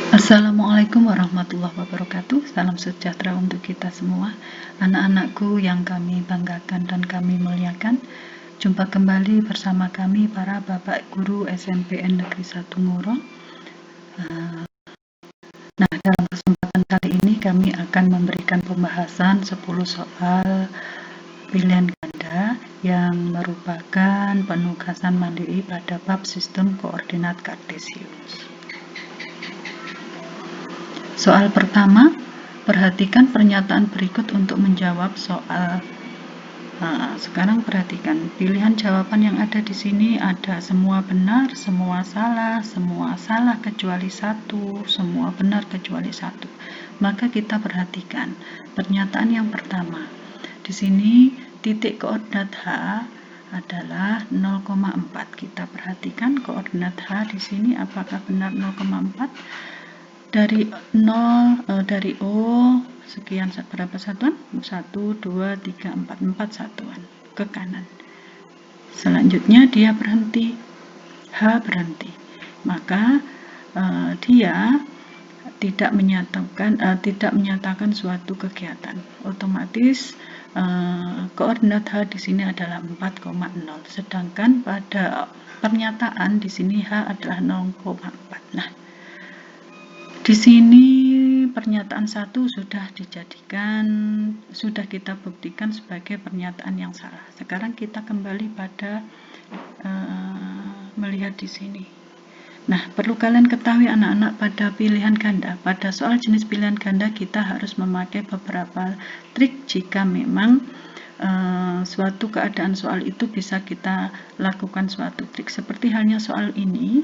Assalamualaikum warahmatullahi wabarakatuh. Salam sejahtera untuk kita semua, anak-anakku yang kami banggakan dan kami muliakan. Jumpa kembali bersama kami para Bapak Guru SMPN Negeri 1 Ngoro. Nah, dalam kesempatan kali ini kami akan memberikan pembahasan 10 soal pilihan ganda yang merupakan penugasan mandiri pada bab sistem koordinat kartesius. Soal pertama, perhatikan pernyataan berikut untuk menjawab soal. Sekarang perhatikan pilihan jawaban yang ada di sini ada semua benar, semua salah kecuali satu, semua benar kecuali satu. Maka kita perhatikan pernyataan yang pertama. Di sini titik koordinat H adalah 0,4. Kita perhatikan koordinat H di sini apakah benar 0,4? Dari 0 dari O sekian berapa satuan? 1 2 3 4 satuan ke kanan. Selanjutnya dia berhenti. H berhenti. Maka dia tidak menyatakan suatu kegiatan. Otomatis koordinat H di sini adalah 4,0. Sedangkan pada pernyataan di sini H adalah 0,4. Nah, di sini pernyataan 1 sudah kita buktikan sebagai pernyataan yang salah. Sekarang kita kembali pada melihat di sini. Nah, perlu kalian ketahui anak-anak pada pilihan ganda. Pada soal jenis pilihan ganda kita harus memakai beberapa trik jika memang suatu keadaan soal itu bisa kita lakukan suatu trik. Seperti halnya soal ini,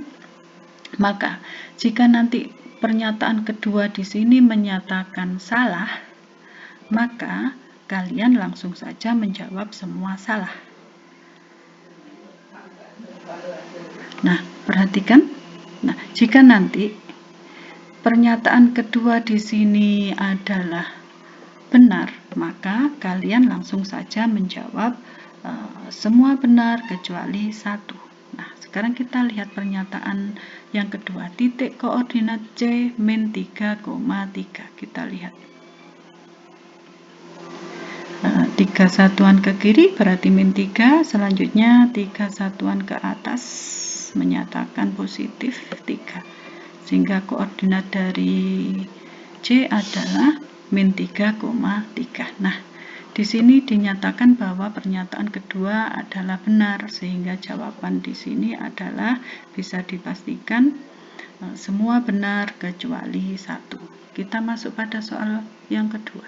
maka jika nanti pernyataan kedua di sini menyatakan salah, maka kalian langsung saja menjawab semua salah. Nah, perhatikan. Nah, jika nanti pernyataan kedua di sini adalah benar, maka kalian langsung saja menjawab semua benar kecuali satu. Nah, sekarang kita lihat pernyataan yang kedua, titik koordinat C min 3,3. Kita lihat 3 satuan ke kiri berarti min 3, selanjutnya 3 satuan ke atas menyatakan positif 3, sehingga koordinat dari C adalah min 3,3. Nah, di sini dinyatakan bahwa pernyataan kedua adalah benar, sehingga jawaban di sini adalah bisa dipastikan semua benar kecuali satu. Kita masuk pada soal yang kedua.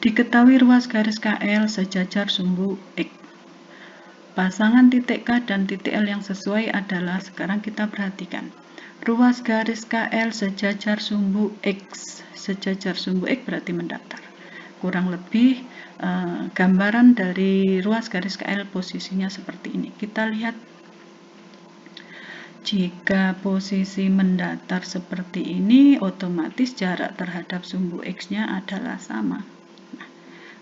Diketahui ruas garis KL sejajar sumbu X. Pasangan titik K dan titik L yang sesuai adalah, sekarang kita perhatikan, ruas garis KL sejajar sumbu X. Sejajar sumbu X berarti mendatar. Kurang lebih gambaran dari ruas garis KL posisinya seperti ini. Kita lihat, jika posisi mendatar seperti ini, otomatis jarak terhadap sumbu X-nya adalah sama.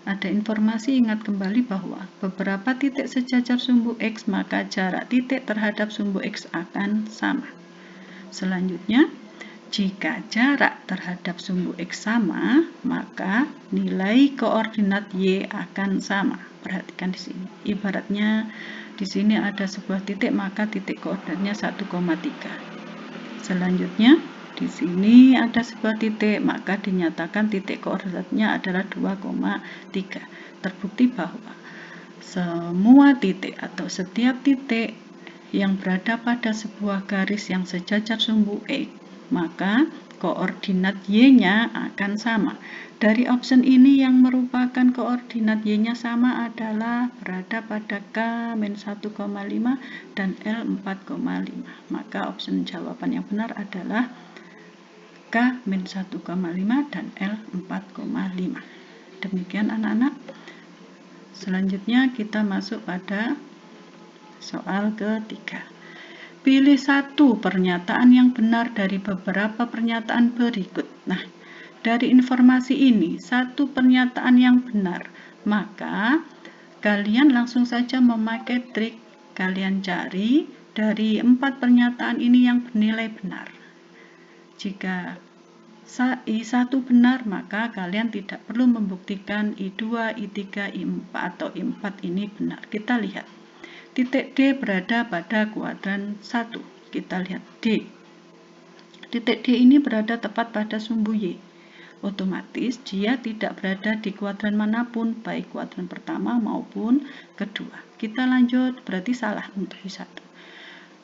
Ada informasi, ingat kembali bahwa beberapa titik sejajar sumbu X, maka jarak titik terhadap sumbu X akan sama. Selanjutnya, jika jarak terhadap sumbu X sama, maka nilai koordinat Y akan sama. Perhatikan di sini. Ibaratnya di sini ada sebuah titik, maka titik koordinatnya 1,3. Selanjutnya, di sini ada sebuah titik, maka dinyatakan titik koordinatnya adalah 2,3. Terbukti bahwa semua titik atau setiap titik yang berada pada sebuah garis yang sejajar sumbu X, maka koordinat Y-nya akan sama. Dari option ini yang merupakan koordinat Y-nya sama adalah berada pada K-1,5 dan L4,5. Maka option jawaban yang benar adalah K-1,5 dan L4,5. Demikian anak-anak. Selanjutnya kita masuk pada soal ketiga. Pilih satu pernyataan yang benar dari beberapa pernyataan berikut. Nah, dari informasi ini, satu pernyataan yang benar, maka kalian langsung saja memakai trik. Kalian cari dari 4 pernyataan ini yang bernilai benar. Jika I1 benar, maka kalian tidak perlu membuktikan I2, I3, I4 atau I4 ini benar. Kita lihat. Titik D berada pada kuadran 1. Kita lihat D. Titik D ini berada tepat pada sumbu Y. Otomatis dia tidak berada di kuadran manapun, baik kuadran pertama maupun kedua. Kita lanjut, berarti salah untuk I1.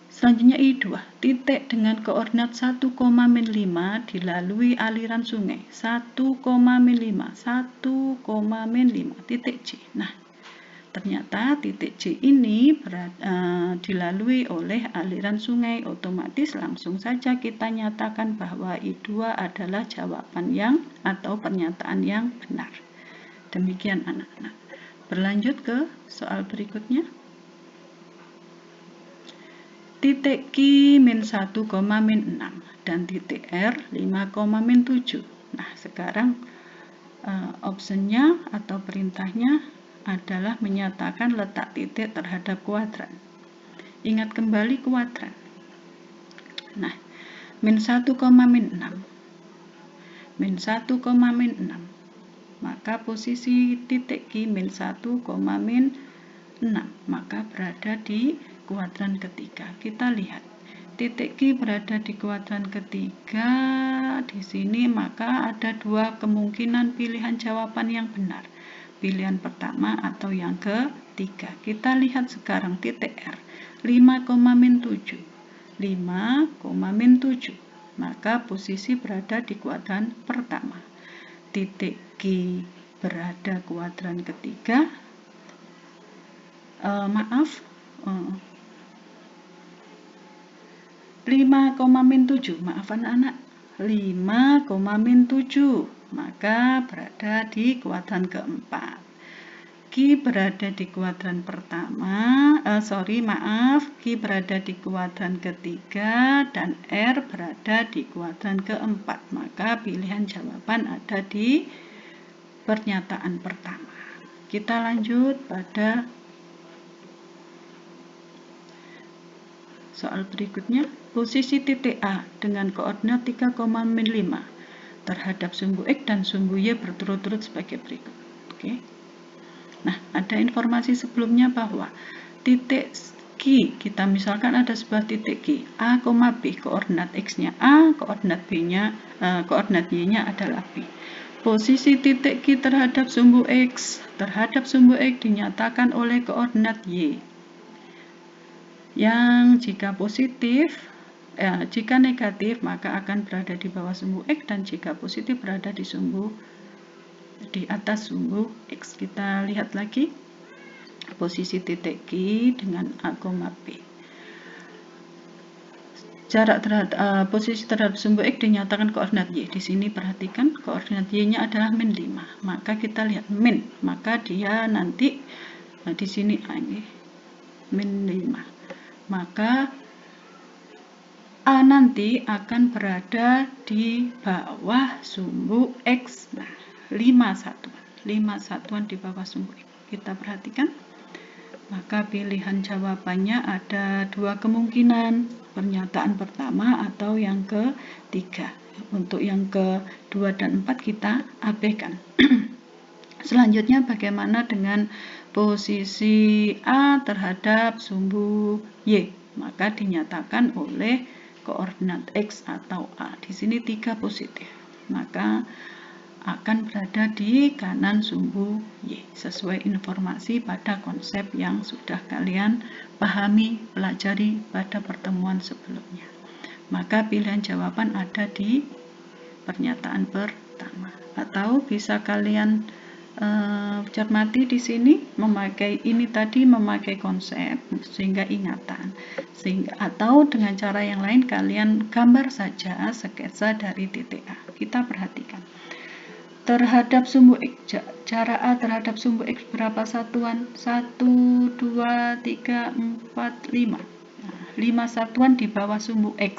Selanjutnya I2, titik dengan koordinat 1,5 dilalui aliran sungai. 1,5, titik C. Nah, ternyata titik C ini dilalui oleh aliran sungai. Otomatis langsung saja kita nyatakan bahwa I2 adalah jawaban yang atau pernyataan yang benar. Demikian anak-anak. Berlanjut ke soal berikutnya. Titik Q min 1, min 6 dan titik R 5, min 7. Nah, sekarang optionnya atau perintahnya adalah menyatakan letak titik terhadap kuadran. Ingat kembali kuadran. Nah, min 1, min 6. Min 1, min 6. Maka posisi titik Q min 1, min 6. Maka berada di kuadran ketiga. Kita lihat titik Q berada di kuadran ketiga di sini, maka ada dua kemungkinan pilihan jawaban yang benar. Pilihan pertama atau yang ketiga. Kita lihat sekarang titik R 5, min 7. 5, min 7. Maka posisi berada di kuadran pertama. Titik Q berada kuadran ketiga. 5, min 7, maaf anak-anak, 5, min 7, maka berada di kuadran keempat. Q berada di kuadran pertama, Q berada di kuadran ketiga dan R berada di kuadran keempat. Maka pilihan jawaban ada di pernyataan pertama. Kita lanjut pada soal berikutnya. Posisi titik A dengan koordinat 3, min 5 terhadap sumbu X dan sumbu Y berturut-turut sebagai berikut. Oke. Nah, ada informasi sebelumnya bahwa titik Q, kita misalkan ada sebuah titik Q, A, B, koordinat X-nya A, koordinat B-nya, koordinat Y-nya adalah B. Posisi titik Q terhadap sumbu X dinyatakan oleh koordinat Y. Yang jika positif, jika negatif maka akan berada di bawah sumbu X, dan jika positif berada di atas sumbu X. Kita lihat lagi posisi titik Q dengan A, B. Jarak terhadap posisi terhadap sumbu X dinyatakan koordinat Y. Di sini perhatikan koordinat Y-nya adalah min 5. Maka kita lihat min, maka dia nanti di sini A ini min 5. Maka A nanti akan berada di bawah sumbu X. Nah, 5 satuan di bawah sumbu X. Kita perhatikan. Maka pilihan jawabannya ada dua kemungkinan, pernyataan pertama atau yang ketiga. Untuk yang kedua dan 4 kita abaikan. Selanjutnya bagaimana dengan posisi A terhadap sumbu Y? Maka dinyatakan oleh koordinat X atau A. Di sini 3 positif. Maka akan berada di kanan sumbu Y. Sesuai informasi pada konsep yang sudah kalian pahami, pelajari pada pertemuan sebelumnya. Maka pilihan jawaban ada di pernyataan pertama. Atau bisa kalian cermati di sini memakai konsep sehingga ingatan, atau dengan cara yang lain kalian gambar saja sketsa dari titik A. Kita perhatikan terhadap sumbu X, cara A terhadap sumbu X berapa satuan? 1, 2, 3, 4, 5. 5 satuan di bawah sumbu X,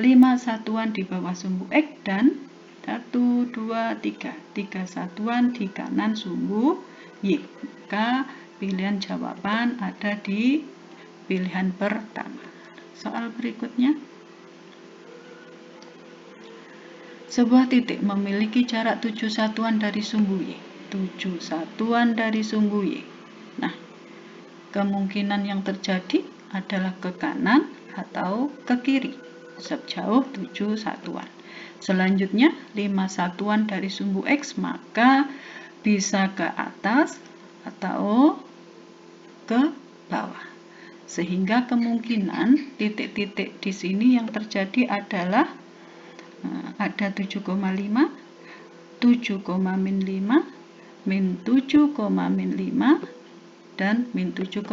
5 satuan di bawah sumbu X, dan 1, 2, 3 satuan di kanan sumbu Y. Maka pilihan jawaban ada di pilihan pertama. Soal berikutnya. Sebuah titik memiliki jarak 7 satuan dari sumbu Y. 7 satuan dari sumbu Y. Nah, kemungkinan yang terjadi adalah ke kanan atau ke kiri sejauh 7 satuan. Selanjutnya 5 satuan dari sumbu X, maka bisa ke atas atau ke bawah. Sehingga kemungkinan titik-titik di sini yang terjadi adalah ada 7,5, 7, min 5, min 7, min 5, dan min 7,5.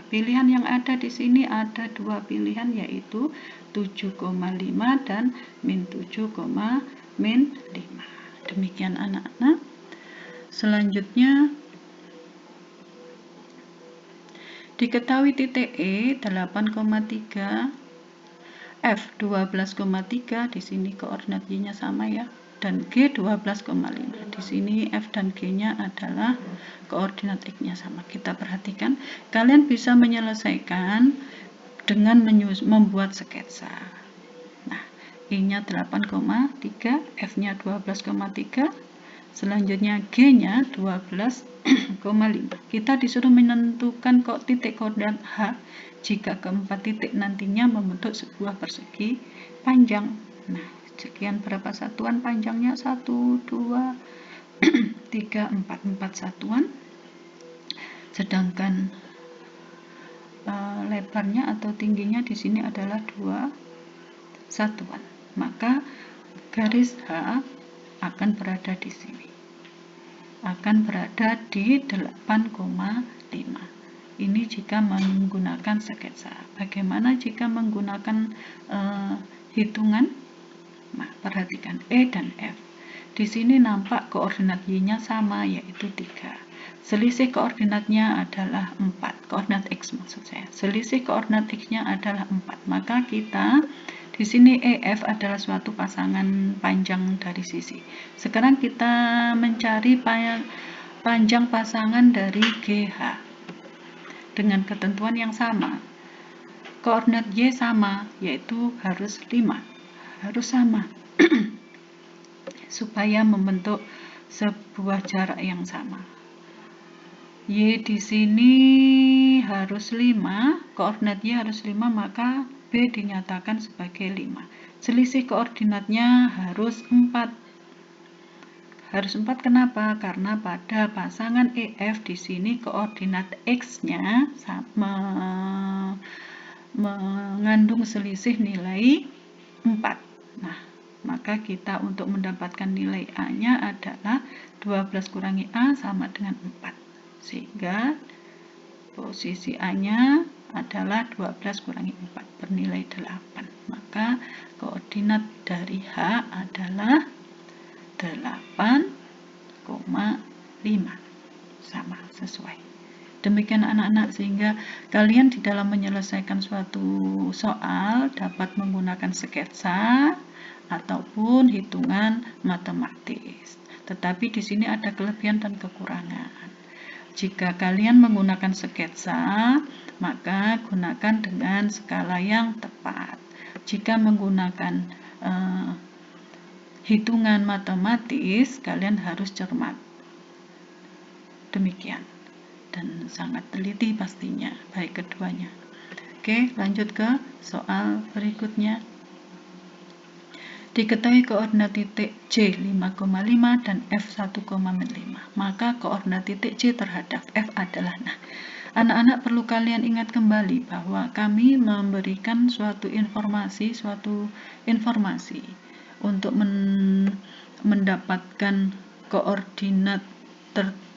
Pilihan yang ada di sini ada dua pilihan, yaitu 7,5 dan min 7, min 5. Demikian anak-anak. Selanjutnya, diketahui titik E 8,3, F 12,3, di sini koordinat Y-nya sama ya, dan G 12,5. Di sini F dan G-nya adalah koordinat X-nya sama. Kita perhatikan, kalian bisa menyelesaikan dengan membuat sketsa. Nah, I-nya 8,3, F-nya 12,3, selanjutnya G-nya 12,5. Kita disuruh menentukan titik koordinat H jika keempat titik nantinya membentuk sebuah persegi panjang. Nah, sekian berapa satuan panjangnya? 1, 2, 3, 4 satuan. Sedangkan lebarnya atau tingginya di sini adalah 2 satuan. Maka garis H akan berada di sini. Akan berada di 8,5. Ini jika menggunakan sketsa. Bagaimana jika menggunakan hitungan? Nah, perhatikan E dan F. Di sini nampak koordinat Y-nya sama, yaitu 3. Selisih koordinatnya adalah 4. Koordinat X maksud saya. Selisih koordinat X-nya adalah 4. Maka kita di sini EF adalah suatu pasangan panjang dari sisi. Sekarang kita mencari panjang pasangan dari GH. Dengan ketentuan yang sama. Koordinat Y sama, yaitu harus 5. Harus sama. Supaya membentuk sebuah jarak yang sama. Y di sini harus 5, koordinat Y harus 5, maka B dinyatakan sebagai 5. Selisih koordinatnya harus 4. Harus 4 kenapa? Karena pada pasangan EF di sini koordinat X-nya mengandung selisih nilai 4. Nah, maka kita untuk mendapatkan nilai A-nya adalah 12 kurangi A sama dengan 4. Sehingga posisi A-nya adalah 12 kurangi 4 bernilai 8. Maka koordinat dari H adalah 8,5. Sama, sesuai. Demikian anak-anak, sehingga kalian di dalam menyelesaikan suatu soal dapat menggunakan sketsa ataupun hitungan matematis. Tetapi di sini ada kelebihan dan kekurangan. Jika kalian menggunakan sketsa, maka gunakan dengan skala yang tepat. Jika menggunakan hitungan matematis, kalian harus cermat. Demikian. Dan sangat teliti pastinya, baik keduanya. Oke, lanjut ke soal berikutnya. Diketahui koordinat titik C 5,5 dan F 1,5. Maka koordinat titik C terhadap F adalah, nah, anak-anak perlu kalian ingat kembali bahwa kami memberikan suatu informasi untuk mendapatkan koordinat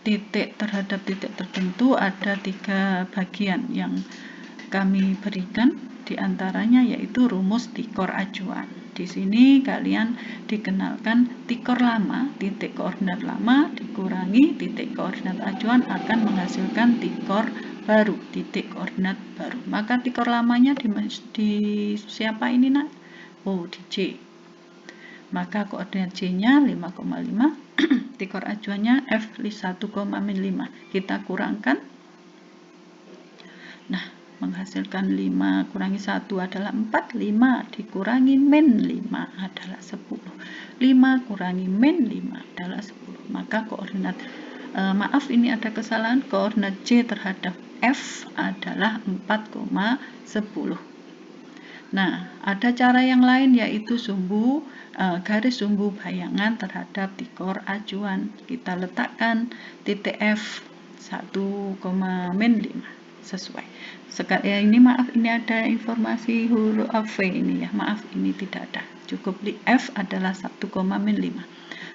titik terhadap titik tertentu. Ada 3 bagian yang kami berikan, diantaranya yaitu rumus tikor acuan. Di sini kalian dikenalkan tikor lama, titik koordinat lama dikurangi titik koordinat acuan akan menghasilkan tikor baru, titik koordinat baru. Maka tikor lamanya di siapa ini, nak? Oh, di C. Maka koordinat C-nya 5,5, tikor acuannya F 1,5. Kita kurangkan. Nah, menghasilkan 5 kurangi 1 adalah 4, 5 dikurangi min 5 adalah 10. 5 kurangi min 5 adalah 10. Maka koordinat, maaf ini ada kesalahan, koordinat C terhadap F adalah 4,10. Nah, ada cara yang lain yaitu garis sumbu bayangan terhadap tikor acuan. Kita letakkan titik F 1,-5 sesuai. Ini maaf, ini ada informasi huruf V ini ya. Maaf, ini tidak ada. Cukup di F adalah 1,-5.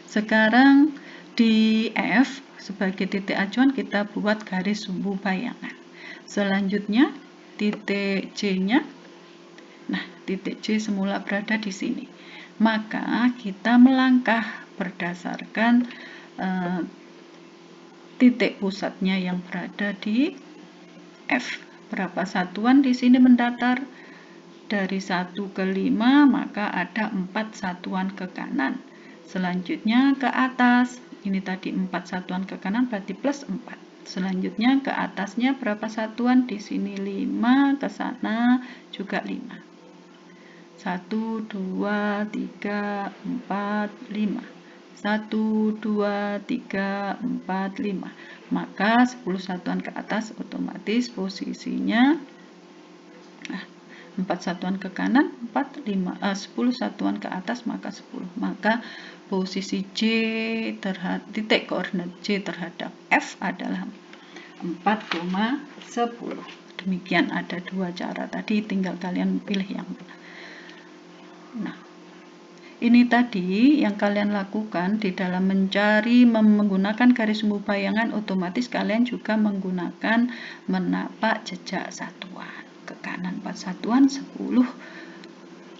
Sekarang di F sebagai titik acuan kita buat garis sumbu bayangan. Selanjutnya titik C-nya. Nah, titik C semula berada di sini. Maka kita melangkah berdasarkan titik pusatnya yang berada di F. Berapa satuan di sini mendatar? Dari 1 ke 5, maka ada 4 satuan ke kanan. Selanjutnya ke atas, ini tadi 4 satuan ke kanan berarti plus 4. Selanjutnya ke atasnya berapa satuan? Di sini 5, ke sana juga 5. 1, 2, 3, 4, 5. 1, 2, 3, 4, 5. Maka 10 satuan ke atas otomatis posisinya 4 satuan ke kanan, 10 satuan ke atas, maka 10. Maka posisi titik koordinat C terhadap F adalah 4,10. Demikian, ada 2 cara tadi, tinggal kalian pilih yang benar. Nah, ini tadi yang kalian lakukan di dalam mencari menggunakan garis sumbu bayangan, otomatis kalian juga menggunakan menapak jejak satuan. Ke kanan 4 satuan, 10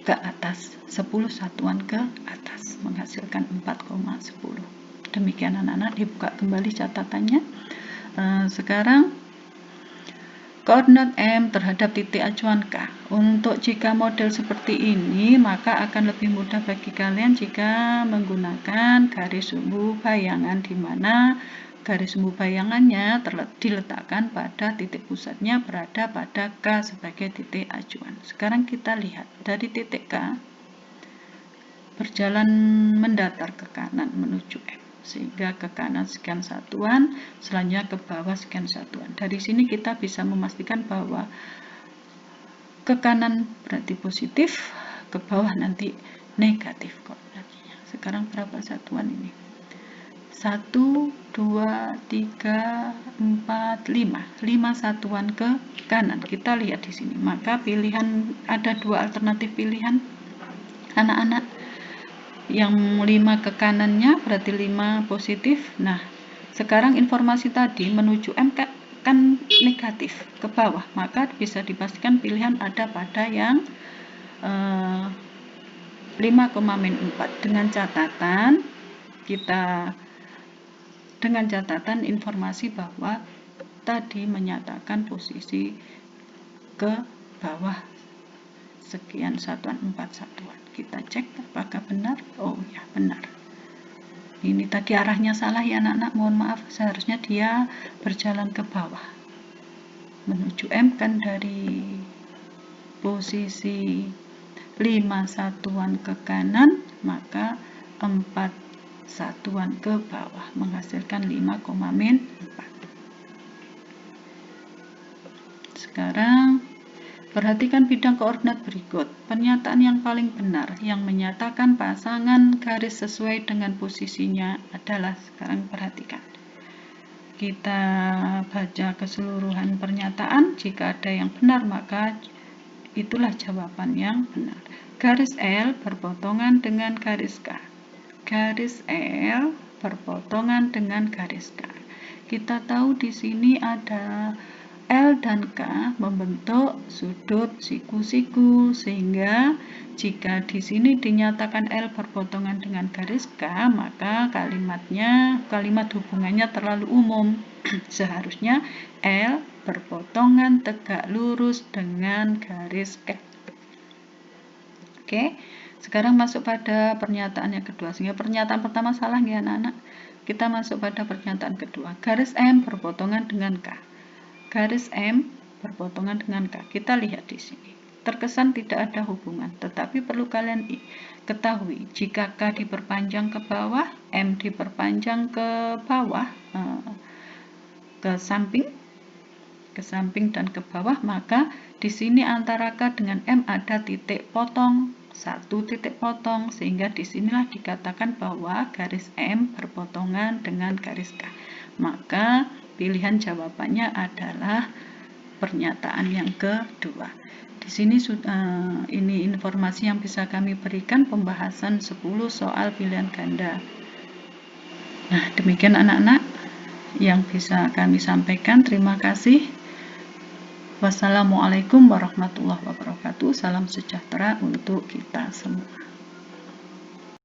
ke atas, 10 satuan ke atas, menghasilkan 4,10. Demikian anak-anak, dibuka kembali catatannya. Sekarang koordinat M terhadap titik acuan K. Untuk jika model seperti ini, maka akan lebih mudah bagi kalian jika menggunakan garis sumbu bayangan, di mana garis sumbu bayangannya diletakkan pada titik pusatnya berada pada K sebagai titik acuan. Sekarang kita lihat dari titik K berjalan mendatar ke kanan menuju M, sehingga ke kanan sekian satuan, selanjutnya ke bawah sekian satuan. Dari sini kita bisa memastikan bahwa ke kanan berarti positif, ke bawah nanti negatif koordinatnya. Sekarang berapa satuan ini? 1, 2, 3, 4, 5. 5 satuan ke kanan. Kita lihat di sini. Maka pilihan, ada 2 alternatif pilihan anak-anak. Yang 5 ke kanannya berarti 5 positif. Nah, sekarang informasi tadi menuju M kan negatif ke bawah, maka bisa dipastikan pilihan ada pada yang 5,-4 dengan catatan informasi bahwa tadi menyatakan posisi ke bawah sekian satuan, 4 satuan. Kita cek apakah benar. Oh ya, benar. Ini tadi arahnya salah ya anak-anak, mohon maaf, seharusnya dia berjalan ke bawah menuju M, kan dari posisi 5 satuan ke kanan, maka 4 satuan ke bawah menghasilkan 5,-4. Sekarang perhatikan bidang koordinat berikut. Pernyataan yang paling benar yang menyatakan pasangan garis sesuai dengan posisinya adalah, sekarang perhatikan. Kita baca keseluruhan pernyataan. Jika ada yang benar, maka itulah jawaban yang benar. Garis L berpotongan dengan garis K. Garis L berpotongan dengan garis K. Kita tahu di sini ada L dan K membentuk sudut siku-siku, sehingga jika di sini dinyatakan L berpotongan dengan garis K, maka kalimat hubungannya terlalu umum. Seharusnya L berpotongan tegak lurus dengan garis K. Oke, sekarang masuk pada pernyataan yang kedua. Sehingga pernyataan pertama salah ya anak-anak. Kita masuk pada pernyataan kedua. Garis M berpotongan dengan K. Garis M berpotongan dengan K. Kita lihat di sini. Terkesan tidak ada hubungan, tetapi perlu kalian ketahui, jika K diperpanjang ke bawah, M diperpanjang ke bawah, ke samping dan ke bawah, maka di sini antara K dengan M ada titik potong, satu titik potong, sehingga disinilah dikatakan bahwa garis M berpotongan dengan garis K. Maka pilihan jawabannya adalah pernyataan yang kedua. Di sini ini informasi yang bisa kami berikan, pembahasan 10 soal pilihan ganda. Nah, demikian anak-anak yang bisa kami sampaikan. Terima kasih. Wassalamualaikum warahmatullahi wabarakatuh. Salam sejahtera untuk kita semua.